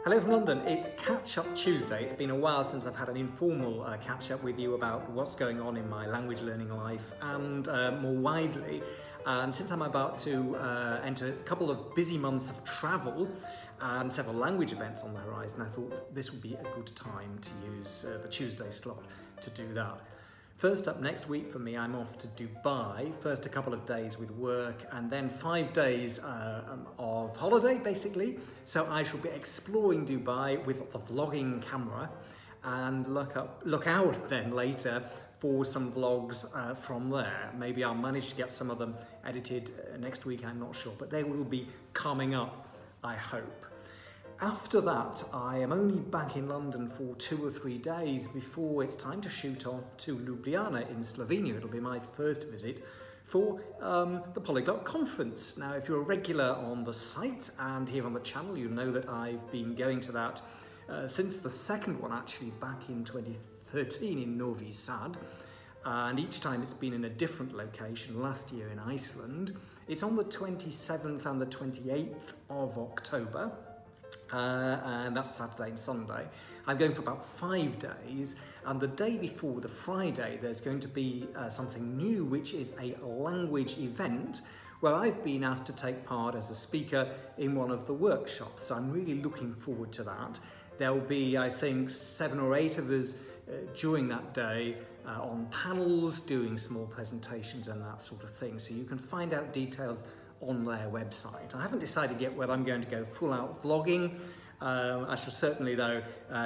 Hello from London. It's Catch-Up Tuesday. It's been a while since I've had an informal catch-up with you about what's going on in my language learning life and more widely. And since I'm about to enter a couple of busy months of travel and several language events on the horizon, I thought this would be a good time to use the Tuesday slot to do that. First up, next week for me, I'm off to Dubai. First a couple of days with work and then 5 days of holiday, basically. So I shall be exploring Dubai with a vlogging camera and look out then later for some vlogs from there. Maybe I'll manage to get some of them edited next week, I'm not sure, but they will be coming up, I hope. After that, I am only back in London for 2 or 3 days before it's time to shoot off to Ljubljana in Slovenia. It'll be my first visit for the Polyglot Conference. Now, if you're a regular on the site and here on the channel, you know that I've been going to that since the second one, actually back in 2013 in Novi Sad. And each time it's been in a different location, last year in Iceland. It's on the 27th and the 28th of October. And that's Saturday and Sunday. I'm going for about 5 days, and the day before, the Friday, there's going to be something new, which is a language event where I've been asked to take part as a speaker in one of the workshops. So I'm really looking forward to that. There'll be, I think, 7 or 8 of us during that day on panels, doing small presentations and that sort of thing. So you can find out details on their website. I haven't decided yet whether I'm going to go full out vlogging. I shall certainly though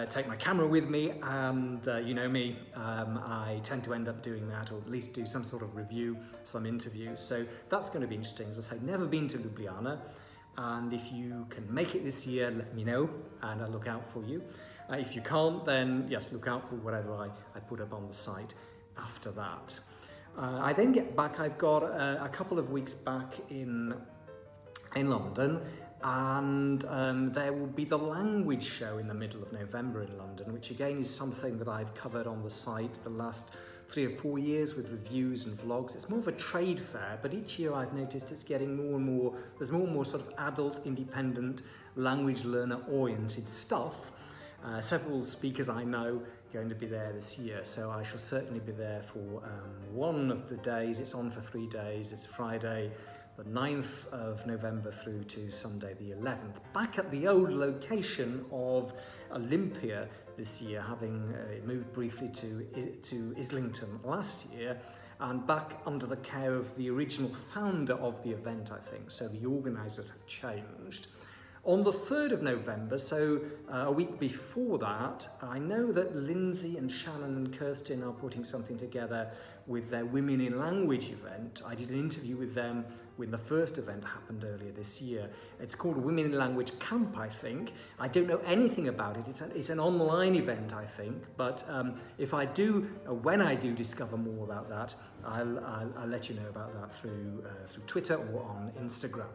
take my camera with me, and you know me, I tend to end up doing that, or at least do some sort of review, some interviews. So that's going to be interesting. As I say, never been to Ljubljana, and if you can make it this year, let me know and I'll look out for you. If you can't, then yes, look out for whatever I put up on the site after that. I then get back, I've got a couple of weeks back in London, and there will be the language show in the middle of November in London, which again is something that I've covered on the site the last 3 or 4 years with reviews and vlogs. It's more of a trade fair, but each year I've noticed it's getting more and more, there's more and more sort of adult, independent, language learner oriented stuff. Several speakers I know going to be there this year, so I shall certainly be there for one of the days. It's on for 3 days. It's Friday the 9th of November through to Sunday the 11th. Back at the old location of Olympia this year, having moved briefly to Islington last year, and back under the care of the original founder of the event, I think, so the organisers have changed. On the 3rd of November, so a week before that, I know that Lindsay and Shannon and Kirsten are putting something together with their Women in Language event. I did an interview with them when the first event happened earlier this year. It's called Women in Language Camp, I think. I don't know anything about it. It's an online event, I think, but if I do, when I do discover more about that, I'll let you know about that through Twitter or on Instagram.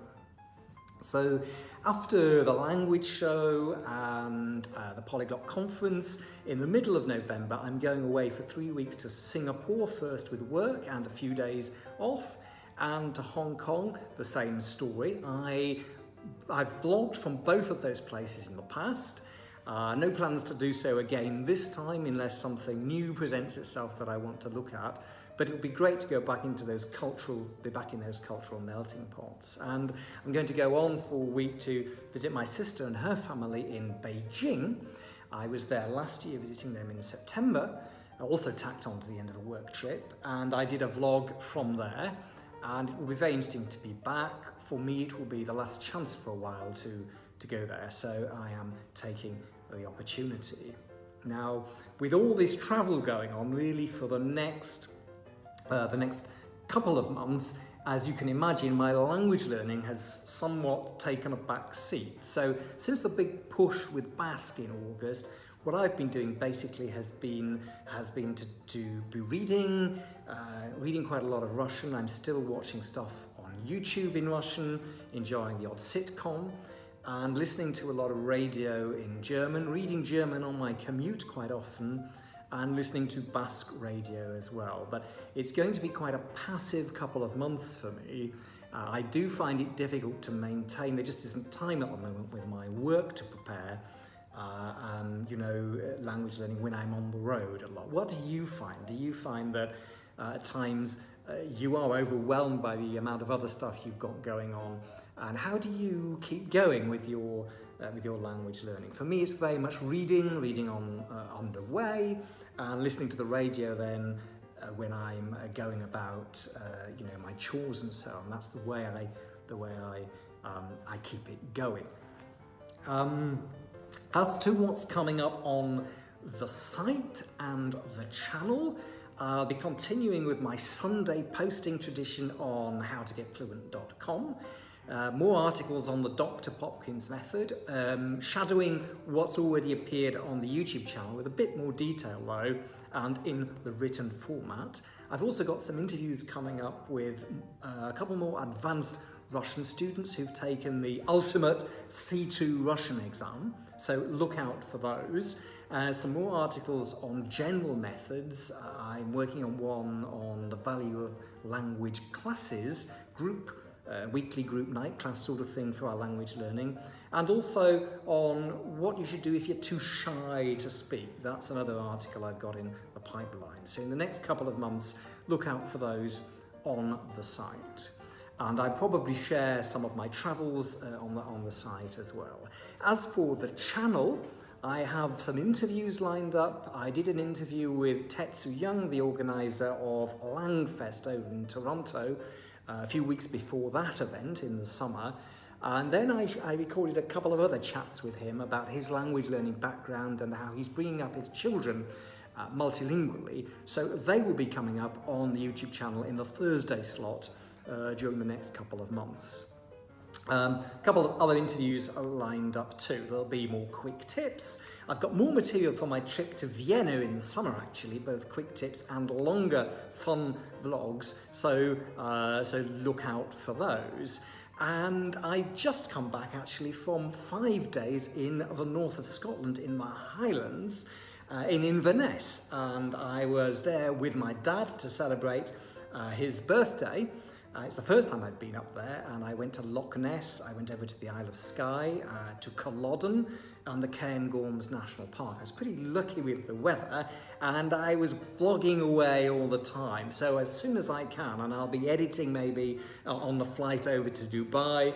So after the language show and the Polyglot Conference in the middle of November, I'm going away for 3 weeks to Singapore, first with work and a few days off, and to Hong Kong, the same story. I've vlogged from both of those places in the past. No plans to do so again this time unless something new presents itself that I want to look at. But it would be great to go back into those cultural melting pots. And I'm going to go on for a week to visit my sister and her family in Beijing. I was there last year visiting them in September. I also tacked on to the end of a work trip, and I did a vlog from there. And it will be very interesting to be back. For me, it will be the last chance for a while to go there. So I am taking the opportunity. Now, with all this travel going on, really for the next couple of months, as you can imagine, my language learning has somewhat taken a back seat. So since the big push with Basque in August, what I've been doing basically has been to be reading quite a lot of Russian. I'm still watching stuff on YouTube in Russian, enjoying the odd sitcom, and listening to a lot of radio in German, reading German on my commute quite often, and listening to Basque radio as well. But it's going to be quite a passive couple of months for me. I do find it difficult to maintain. There just isn't time at the moment with my work to prepare and language learning when I'm on the road a lot. What do you find? Do you find that at times you are overwhelmed by the amount of other stuff you've got going on? And how do you keep going with your language learning? For me, it's very much reading on the way, and listening to the radio then when I'm going about my chores and so on. That's the way I keep it going. As to what's coming up on the site and the channel, I'll be continuing with my Sunday posting tradition on howtogetfluent.com. More articles on the Dr. Popkins method, shadowing what's already appeared on the YouTube channel with a bit more detail though, and in the written format. I've also got some interviews coming up with a couple more advanced Russian students who've taken the ultimate C2 Russian exam, so look out for those. Some more articles on general methods. I'm working on one on the value of language classes, weekly group night class sort of thing for our language learning, and also on what you should do if you're too shy to speak. That's another article I've got in the pipeline. So in the next couple of months, look out for those on the site. And I probably share some of my travels on the site as well. As for the channel, I have some interviews lined up. I did an interview with Tetsu Young, the organiser of Langfest over in Toronto, a few weeks before that event in the summer. And then I recorded a couple of other chats with him about his language learning background and how he's bringing up his children multilingually. So they will be coming up on the YouTube channel in the Thursday slot during the next couple of months. A couple of other interviews are lined up too. There'll be more quick tips. I've got more material for my trip to Vienna in the summer actually, both quick tips and longer fun vlogs, so look out for those. And I've just come back actually from 5 days in the north of Scotland in the Highlands, in Inverness, and I was there with my dad to celebrate his birthday. It's the first time I'd been up there, and I went to Loch Ness, I went over to the Isle of Skye, to Culloden and the Cairngorms National Park. I was pretty lucky with the weather, and I was vlogging away all the time. So as soon as I can, and I'll be editing maybe on the flight over to Dubai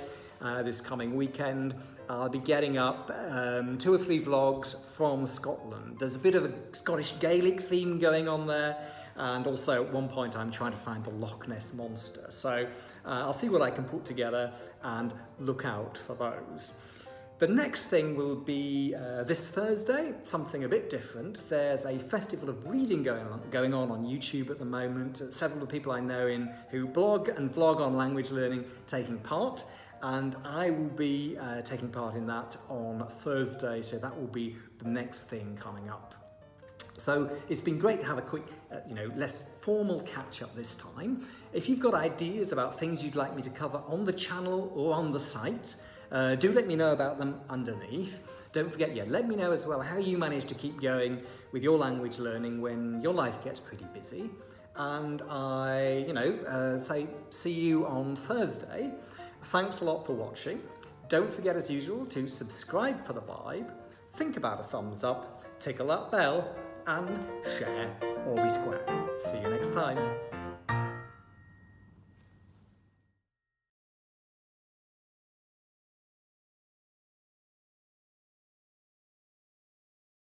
this coming weekend, I'll be getting up 2 or 3 vlogs from Scotland. There's a bit of a Scottish Gaelic theme going on there. And also at one point I'm trying to find the Loch Ness Monster. So I'll see what I can put together and look out for those. The next thing will be this Thursday, something a bit different. There's a festival of reading going on YouTube at the moment. Several of the people I know who blog and vlog on language learning taking part. And I will be taking part in that on Thursday, so that will be the next thing coming up. So it's been great to have a quick, less formal catch-up this time. If you've got ideas about things you'd like me to cover on the channel or on the site, do let me know about them underneath. Don't forget, let me know as well how you manage to keep going with your language learning when your life gets pretty busy. And I, say see you on Thursday. Thanks a lot for watching. Don't forget, as usual, to subscribe for the vibe, think about a thumbs up, tickle that bell, and share or be square. See you next time.